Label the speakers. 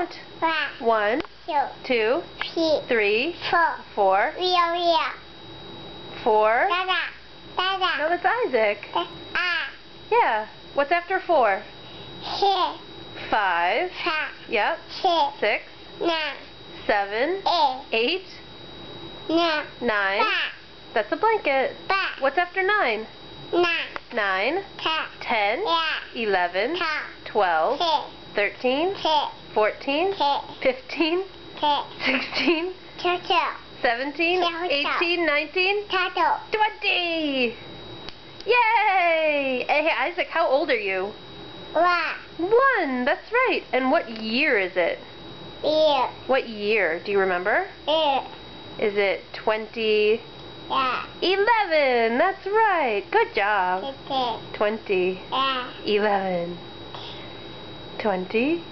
Speaker 1: count. 1, 2, 3, 4. 4. No, that's Isaac. Yeah. What's after 4? 5. Yep. 6. 7. 8. 9. That's a blanket. What's after 9? 9. 10. 11. 12. 13. 14. 15. 16. 17. 18. 19. 20! Yay! Hey, Isaac, how old are you? 1. That's right. And what year is it? What year? Do you remember? Is it 2011? That's right. Good job. 2011. 20.